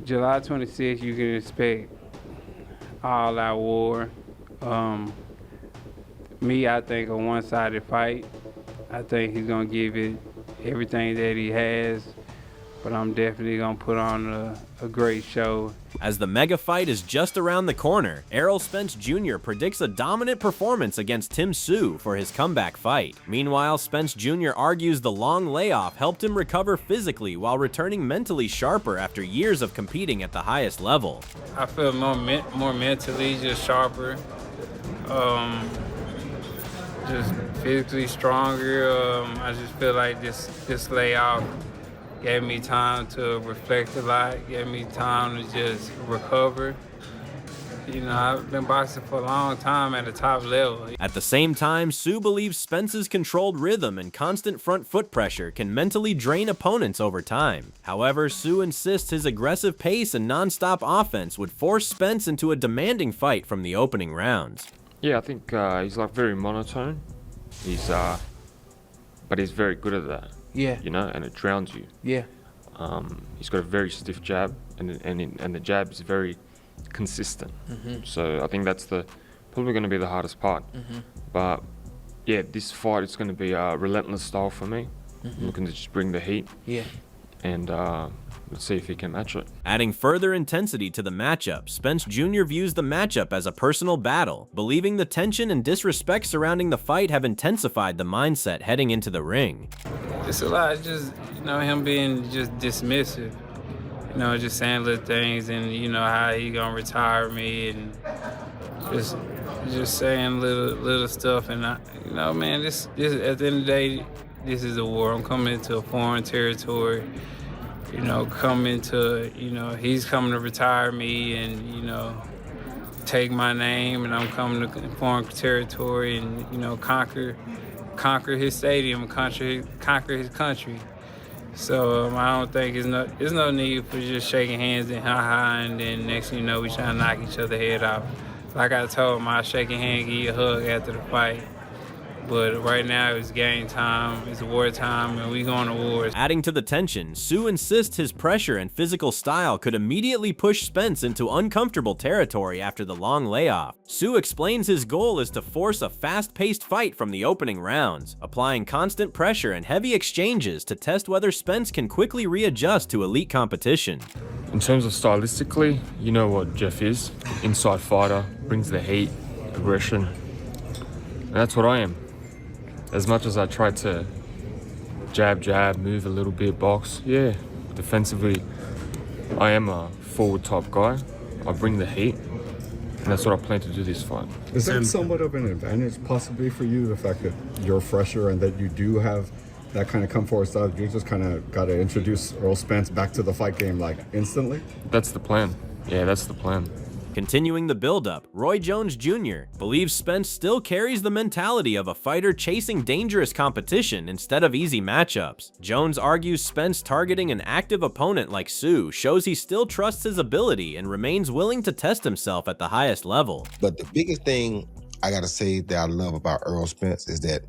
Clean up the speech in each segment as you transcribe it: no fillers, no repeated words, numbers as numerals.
July 26th, you can expect all-out war. I think a one-sided fight. I think he's gonna give it everything that he has, but I'm definitely gonna put on a great show. As the mega fight is just around the corner, Errol Spence Jr. predicts a dominant performance against Tim Tszyu for his comeback fight. Meanwhile, Spence Jr. argues the long layoff helped him recover physically while returning mentally sharper after years of competing at the highest level. I feel more mentally just sharper, just physically stronger. I just feel like this layoff gave me time to reflect a lot, gave me time to just recover. You know, I've been boxing for a long time at the top level. At the same time, Tszyu believes Spence's controlled rhythm and constant front foot pressure can mentally drain opponents over time. However, Tszyu insists his aggressive pace and non-stop offense would force Spence into a demanding fight from the opening rounds. Yeah, I think he's like very monotone. But he's very good at that. Yeah. You know, and it drowns you. Yeah. He's got a very stiff jab, and the jab is very consistent. So I think that's probably going to be the hardest part. But yeah, this fight is going to be a relentless style for me. I'm looking to just bring the heat. Yeah. And let's see if he can match it. Adding further intensity to the matchup, Spence Jr. views the matchup as a personal battle, believing the tension and disrespect surrounding the fight have intensified the mindset heading into the ring. It's a lot, just, you know, him being just dismissive, you know, just saying little things and, you know, how he gonna retire me and just saying little stuff. And, you know, man, this at the end of the day, this is a war. I'm coming into a foreign territory, you know, he's coming to retire me and, you know, take my name, and I'm coming to foreign territory and, you know, conquer his stadium, conquer his country. So I don't think there's no need for just shaking hands and ha-ha, and then next thing you know, we trying to knock each other head off. Like I told him, I'll shake a hand, give you a hug after the fight. But right now it's game time, it's war time, and we going to war. Adding to the tension, Tszyu insists his pressure and physical style could immediately push Spence into uncomfortable territory after the long layoff. Tszyu explains his goal is to force a fast-paced fight from the opening rounds, applying constant pressure and heavy exchanges to test whether Spence can quickly readjust to elite competition. In terms of stylistically, you know what Jeff is. Inside fighter, brings the heat, aggression. And that's what I am. As much as I try to jab, move a little bit, box, yeah, defensively, I am a forward type guy. I bring the heat, and that's what I plan to do this fight. Is that somewhat of an advantage possibly for you, the fact that you're fresher and that you do have that kind of come forward style? You just kind of got to introduce Errol Spence back to the fight game like instantly? That's the plan. Yeah, that's the plan. Continuing the build-up, Roy Jones Jr. believes Spence still carries the mentality of a fighter chasing dangerous competition instead of easy matchups. Jones argues Spence targeting an active opponent like Tszyu shows he still trusts his ability and remains willing to test himself at the highest level. But the biggest thing I gotta say that I love about Errol Spence is that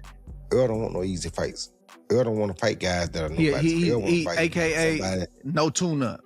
Errol don't want no easy fights. Errol don't want to fight guys that are he AKA no tune-up.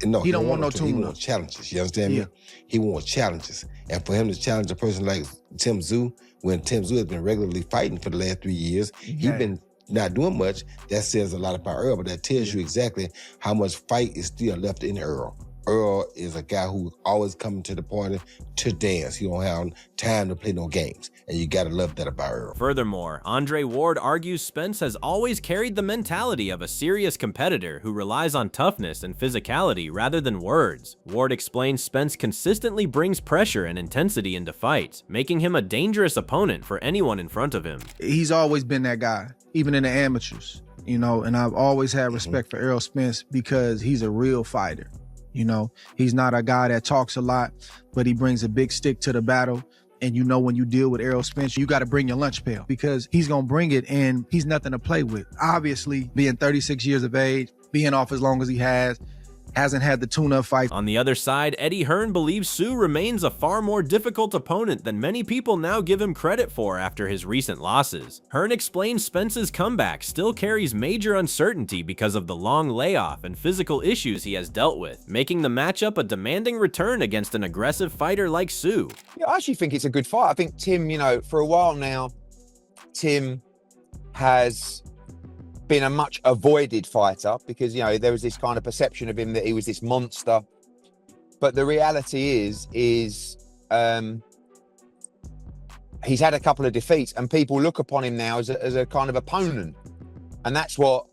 No, he don't want no tune-up. He wants challenges. You understand me? He wants challenges. And for him to challenge a person like Tim Tszyu, when Tim Tszyu has been regularly fighting for the last 3 years, he's been not doing much. That says a lot about Errol, but that tells you exactly how much fight is still left in Errol. Errol is a guy who always coming to the party to dance. He don't have time to play no games. And you gotta love that about Errol. Furthermore, Andre Ward argues Spence has always carried the mentality of a serious competitor who relies on toughness and physicality rather than words. Ward explains Spence consistently brings pressure and intensity into fights, making him a dangerous opponent for anyone in front of him. He's always been that guy, even in the amateurs, you know, and I've always had respect for Errol Spence because he's a real fighter. You know, he's not a guy that talks a lot, but he brings a big stick to the battle. And you know, when you deal with Errol Spence, you got to bring your lunch pail because he's going to bring it and he's nothing to play with. Obviously, being 36 years of age, being off as long as he has hasn't had the tune-up fight. On the other side, Eddie Hearn believes Tszyu remains a far more difficult opponent than many people now give him credit for after his recent losses. Hearn explains Spence's comeback still carries major uncertainty because of the long layoff and physical issues he has dealt with, making the matchup a demanding return against an aggressive fighter like Tszyu. Yeah, I actually think it's a good fight. I think Tim, you know, for a while now, Tim has been a much avoided fighter because, you know, there was this kind of perception of him that he was this monster. But the reality is he's had a couple of defeats and people look upon him now as a kind of opponent. And that's what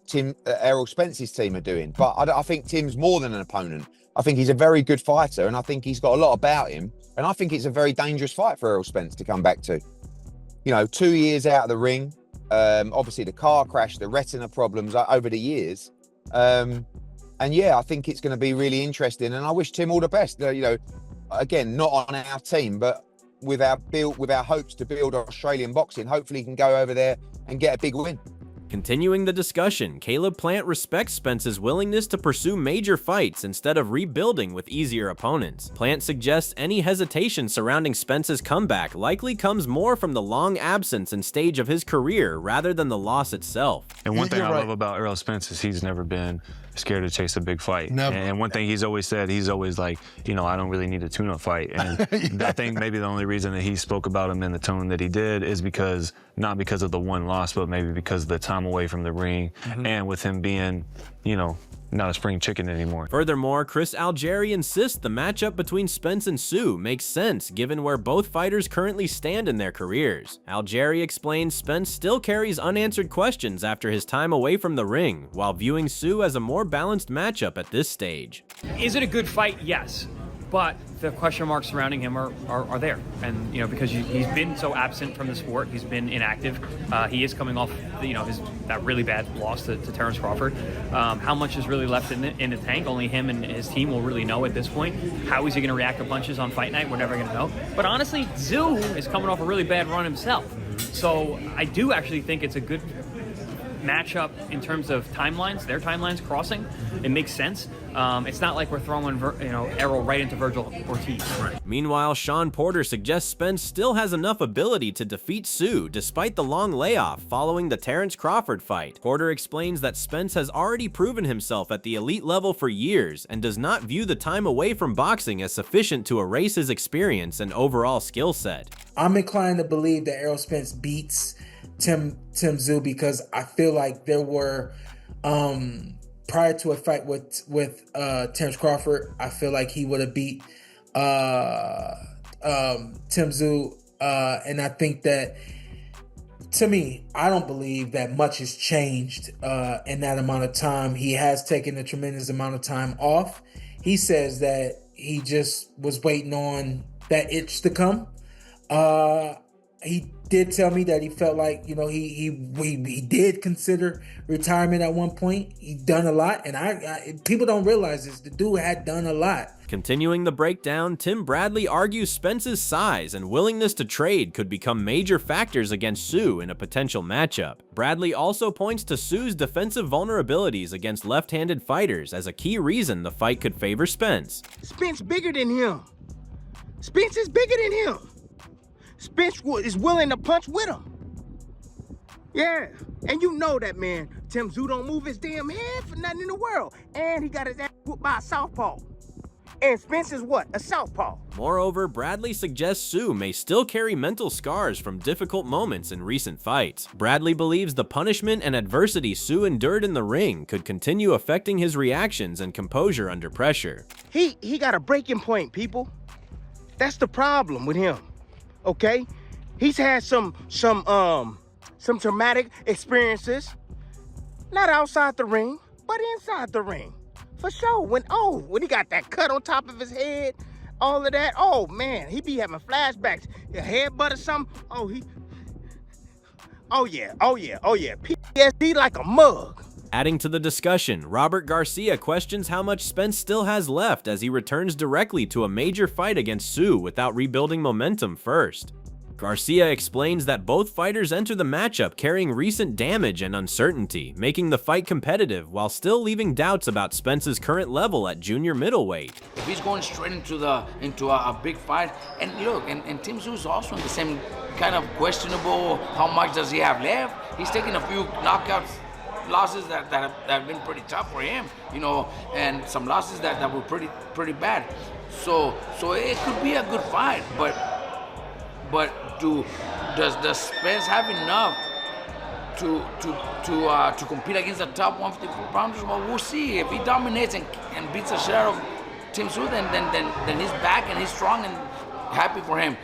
Errol Spence's team are doing. But I think Tim's more than an opponent. I think he's a very good fighter and I think he's got a lot about him. And I think it's a very dangerous fight for Errol Spence to come back to. You know, 2 years out of the ring, obviously the car crash, the retina problems over the years. And yeah, I think it's going to be really interesting. And I wish Tim all the best. You know, again, not on our team, but with our hopes to build Australian boxing, hopefully he can go over there and get a big win. Continuing the discussion, Caleb Plant respects Spence's willingness to pursue major fights instead of rebuilding with easier opponents. Plant suggests any hesitation surrounding Spence's comeback likely comes more from the long absence and stage of his career rather than the loss itself. And one thing I love about Errol Spence is he's never been scared to chase a big fight. Never. And one thing he's always said, he's always like, you know, I don't really need a tune-up fight. And I think maybe the only reason that he spoke about him in the tone that he did is because, not because of the one loss, but maybe because of the time away from the ring and with him being, you know, not a spring chicken anymore. Furthermore, Chris Algieri insists the matchup between Spence and Tszyu makes sense given where both fighters currently stand in their careers. Algieri explains Spence still carries unanswered questions after his time away from the ring, while viewing Tszyu as a more balanced matchup at this stage. Is it a good fight? Yes. But the question marks surrounding him are there. And, you know, because he's been so absent from the sport, he's been inactive. He is coming off, you know, that really bad loss to Terrence Crawford. How much is really left in the tank? Only him and his team will really know at this point. How is he going to react to punches on fight night? We're never going to know. But honestly, Tszyu is coming off a really bad run himself. So I do actually think it's a good matchup in terms of timelines, their timelines crossing. It makes sense. It's not like we're throwing Errol right into Virgil Ortiz. Right. Meanwhile, Sean Porter suggests Spence still has enough ability to defeat Tszyu despite the long layoff following the Terrence Crawford fight. Porter explains that Spence has already proven himself at the elite level for years and does not view the time away from boxing as sufficient to erase his experience and overall skill set. I'm inclined to believe that Errol Spence beats Tim Tszyu because I feel like there were prior to a fight with Terrence Crawford, I feel like he would have beat Tim Tszyu, and I think that, to me, I don't believe that much has changed in that amount of time. He has taken a tremendous amount of time off. He says that he just was waiting on that itch to come. He did tell me that he felt like, you know, he did consider retirement at one point. He'd done a lot, and people don't realize this. The dude had done a lot. Continuing the breakdown, Tim Bradley argues Spence's size and willingness to trade could become major factors against Tszyu in a potential matchup. Bradley also points to Tszyu's defensive vulnerabilities against left-handed fighters as a key reason the fight could favor Spence. Spence bigger than him. Spence is bigger than him. Spence is willing to punch with him. Yeah, and you know that, man. Tim Tszyu don't move his damn head for nothing in the world. And he got his ass whooped by a southpaw. And Spence is what? A southpaw. Moreover, Bradley suggests Tszyu may still carry mental scars from difficult moments in recent fights. Bradley believes the punishment and adversity Tszyu endured in the ring could continue affecting his reactions and composure under pressure. He got a breaking point, people. That's the problem with him. Okay, he's had some traumatic experiences, not outside the ring, but inside the ring, for sure. When he got that cut on top of his head, all of that. Oh man, he be having flashbacks. A headbutt or something. Oh yeah. PTSD like a mug. Adding to the discussion, Robert Garcia questions how much Spence still has left as he returns directly to a major fight against Tszyu without rebuilding momentum first. Garcia explains that both fighters enter the matchup carrying recent damage and uncertainty, making the fight competitive while still leaving doubts about Spence's current level at junior middleweight. If he's going straight into a big fight, and look, and Tim Tszyu is also in the same kind of questionable, how much does he have left? He's taking a few knockouts, losses that have been pretty tough for him, you know, and some losses that were pretty bad. So it could be a good fight, but does Spence have enough to compete against the top 154 pounders? Well, we'll see. If he dominates and beats the shit out of Tim Tszyu, then he's back and he's strong and happy for him.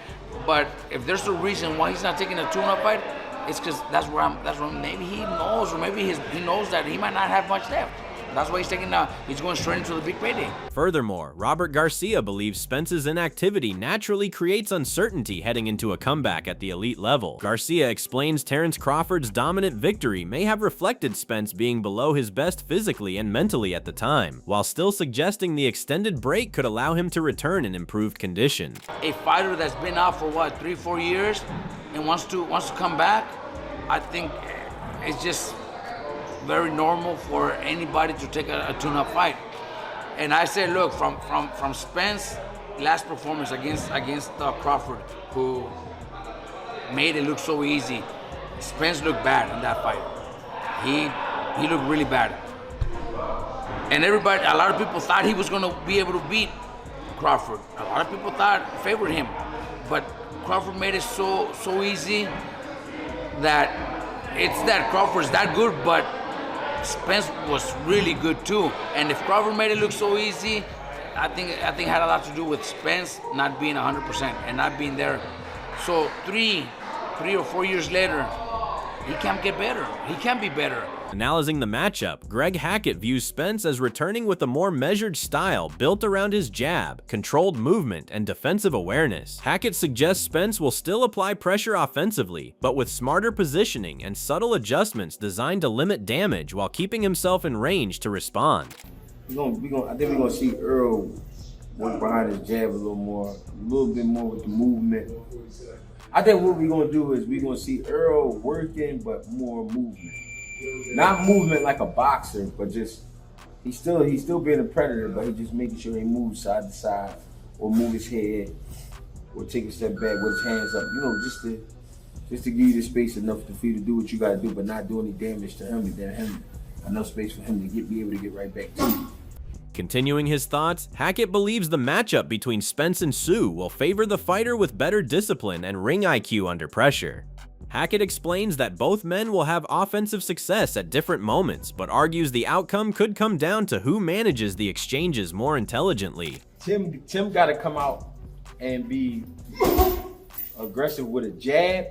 But if there's a reason why he's not taking a tune-up fight, it's because that's where maybe he knows, or maybe he knows that he might not have much left. That's why he's going straight into the big payday. Furthermore, Robert Garcia believes Spence's inactivity naturally creates uncertainty heading into a comeback at the elite level. Garcia explains Terence Crawford's dominant victory may have reflected Spence being below his best physically and mentally at the time, while still suggesting the extended break could allow him to return in improved condition. A fighter that's been out for what, 3-4 years and wants to come back, I think it's just very normal for anybody to take a tune-up fight. And I say, look, from Spence last performance against Crawford, who made it look so easy. Spence looked bad in that fight. He looked really bad. And a lot of people thought he was gonna be able to beat Crawford. A lot of people favored him, but Crawford made it so easy that it's that Crawford's that good, but Spence was really good too. And if Crawford made it look so easy, I think it had a lot to do with Spence not being 100% and not being there. So 3 or 4 years later, he can't get better. He can't be better. Analyzing the matchup, Greg Hackett views Spence as returning with a more measured style built around his jab, controlled movement, and defensive awareness. Hackett suggests Spence will still apply pressure offensively, but with smarter positioning and subtle adjustments designed to limit damage while keeping himself in range to respond. I think we're gonna see Errol work behind his jab a little bit more with the movement. I think what we're gonna do is we're gonna see Errol working, but more movement. Not movement like a boxer, but just he's still being a predator, but he's just making sure he moves side to side, or move his head, or take a step back with his hands up. You know, just to give you the space enough for you to do what you gotta do, but not do any damage to him, and then enough space for him to be able to get right back to you. Continuing his thoughts, Hackett believes the matchup between Spence and Tszyu will favor the fighter with better discipline and ring IQ under pressure. Hackett explains that both men will have offensive success at different moments, but argues the outcome could come down to who manages the exchanges more intelligently. Tim got to come out and be aggressive with a jab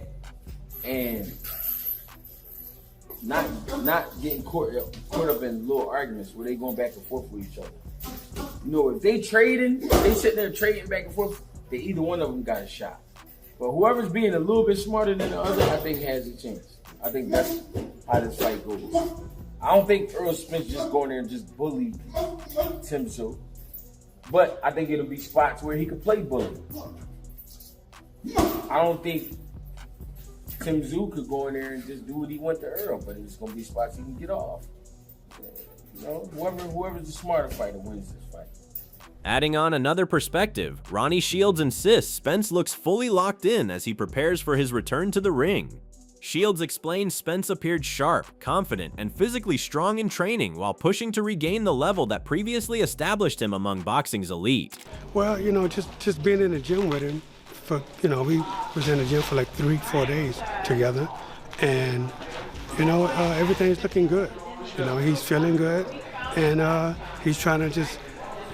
and not getting caught up in little arguments where they going back and forth with each other. You know, if they sitting there trading back and forth, then either one of them got a shot. But whoever's being a little bit smarter than the other, I think has a chance. I think that's how this fight goes. I don't think Errol Spence just going there and just bully Tim Tszyu. But I think it'll be spots where he could play bully. I don't think Tim Tszyu could go in there and just do what he wants to Errol, but it's going to be spots he can get off. You know, whoever's the smarter fighter wins this fight. Adding on another perspective, Ronnie Shields insists Spence looks fully locked in as he prepares for his return to the ring. Shields explains Spence appeared sharp, confident, and physically strong in training while pushing to regain the level that previously established him among boxing's elite. Well, you know, just being in the gym with him, we was in the gym for like 3-4 days together, and you know, everything's looking good. You know, he's feeling good, and he's trying to just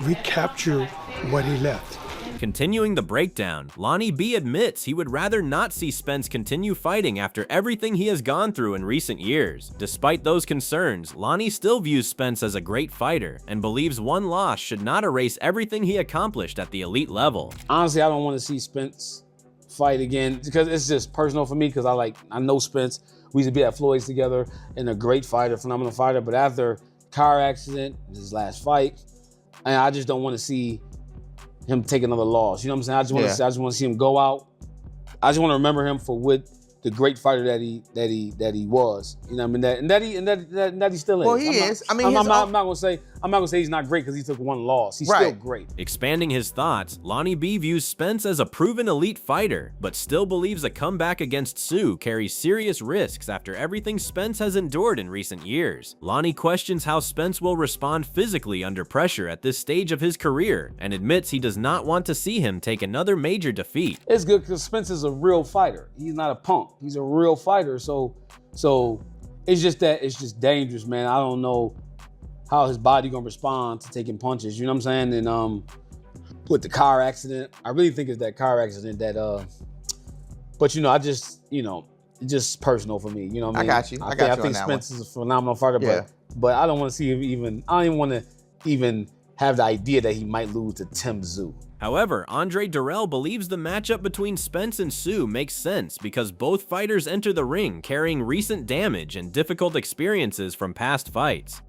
recapture what he left. Continuing the breakdown, Lonnie B admits he would rather not see Spence continue fighting after everything he has gone through in recent years. Despite those concerns, Lonnie still views Spence as a great fighter and believes one loss should not erase everything he accomplished at the elite level. Honestly, I don't want to see Spence fight again because it's just personal for me, because I know Spence. We used to be at Floyd's together, and a great fighter, phenomenal fighter, but after car accident, his last fight, and I just don't want to see him take another loss. You know what I'm saying? I just want to see him go out I just want to remember him for what the great fighter that he was. You know what I mean? That he still is. Well, he is. I mean, I'm not gonna say he's not great because he took one loss. He's still great. Expanding his thoughts, Lonnie B views Spence as a proven elite fighter, but still believes a comeback against Tszyu carries serious risks after everything Spence has endured in recent years. Lonnie questions how Spence will respond physically under pressure at this stage of his career, and admits he does not want to see him take another major defeat. It's good because Spence is a real fighter. He's not a punk. He's a real fighter. So it's just dangerous, man. I don't know how his body gonna respond to taking punches. You know what I'm saying? And with the car accident, I really think it's that car accident that but you know, it's just personal for me. You know what I mean? I got you. I think Spence is a phenomenal fighter, but I don't want to see him even. I don't even want to even have the idea that he might lose to Tim Tszyu. However, Andre Durrell believes the matchup between Spence and Tszyu makes sense because both fighters enter the ring carrying recent damage and difficult experiences from past fights.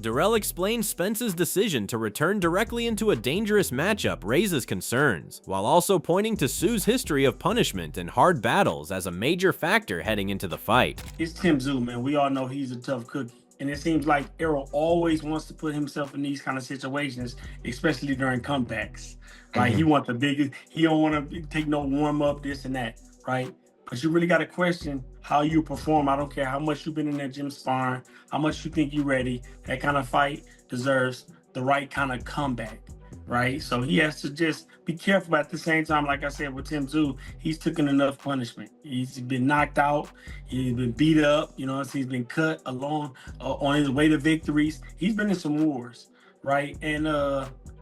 Durrell explains Spence's decision to return directly into a dangerous matchup raises concerns, while also pointing to Tszyu's history of punishment and hard battles as a major factor heading into the fight. It's Tim Tszyu, man. We all know he's a tough cookie. And it seems like Errol always wants to put himself in these kind of situations, especially during comebacks. Right? He wants the biggest, he don't want to take no warm-up, this and that, right? But you really got to question how you perform. I don't care how much you've been in that gym sparring, how much you think you're ready. That kind of fight deserves the right kind of comeback, right? So he has to just be careful. But at the same time, like I said, with Tim Tszyu, he's taken enough punishment. He's been knocked out. He's been beat up. You know, he's been cut along on his way to victories. He's been in some wars, right? And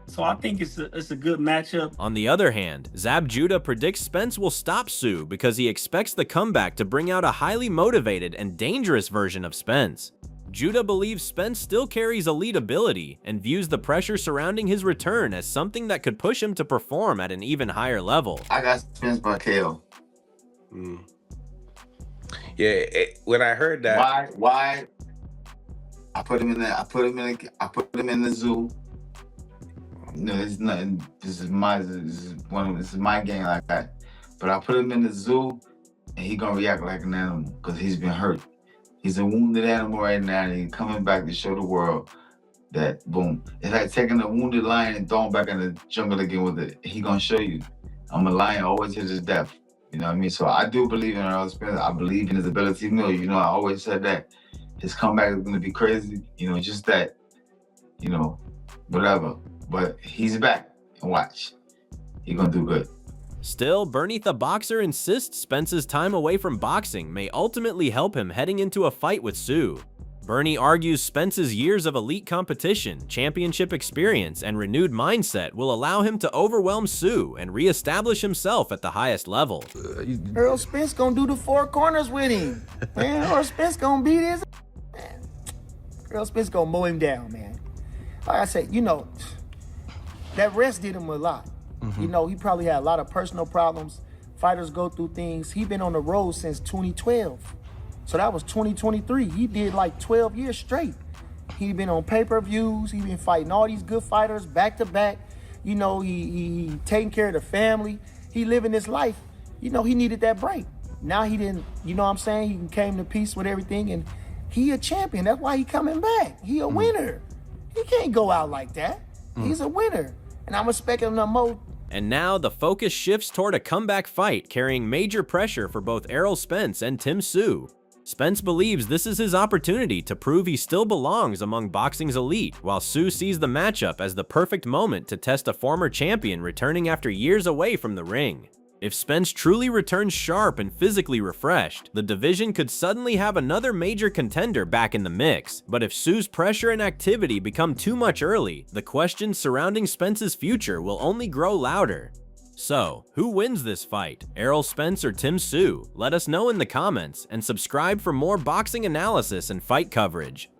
so I think it's a good matchup. On the other hand, Zab Judah predicts Spence will stop Tszyu because he expects the comeback to bring out a highly motivated and dangerous version of Spence. Judah believes Spence still carries elite ability and views the pressure surrounding his return as something that could push him to perform at an even higher level. I got Spence by KO. Yeah, when I heard that, why? I put him in the zoo. No, it's nothing. This is my game like that. But I put him in the zoo, and he gonna react like an animal because he's been hurt. He's a wounded animal right now, and he's coming back to show the world that boom. It's like taking a wounded lion and throwing back in the jungle again with it. He gonna show you. I'm a lion, always hit his death. You know what I mean? So I do believe in Errol Spence. I believe in his ability. You know, I always said that his comeback is gonna be crazy. You know, just that. You know, whatever. But he's back, and watch. He's gonna do good. Still, Bernie the Boxer insists Spence's time away from boxing may ultimately help him heading into a fight with Tszyu. Bernie argues Spence's years of elite competition, championship experience, and renewed mindset will allow him to overwhelm Tszyu and reestablish himself at the highest level. Errol Spence gonna do the four corners with him. Man, Errol Spence gonna beat his man. Errol Spence gonna mow him down, man. Like I said, you know, that rest did him a lot. You know, he probably had a lot of personal problems. Fighters go through things. He been on the road since 2012. So that was 2023. He did like 12 years straight. He been on pay-per-views. He been fighting all these good fighters back to back. You know, he taking care of the family. He living his life. You know, he needed that break. Now he didn't, you know what I'm saying? He came to peace with everything, and he a champion. That's why he coming back. He a winner. He can't go out like that. He's a winner. And I'm expecting him to more. And now the focus shifts toward a comeback fight carrying major pressure for both Errol Spence and Tim Tszyu. Spence believes this is his opportunity to prove he still belongs among boxing's elite, while Tszyu sees the matchup as the perfect moment to test a former champion returning after years away from the ring. If Spence truly returns sharp and physically refreshed, the division could suddenly have another major contender back in the mix. But if Tszyu's pressure and activity become too much early, the questions surrounding Spence's future will only grow louder. So, who wins this fight? Errol Spence or Tim Tszyu? Let us know in the comments, and subscribe for more boxing analysis and fight coverage.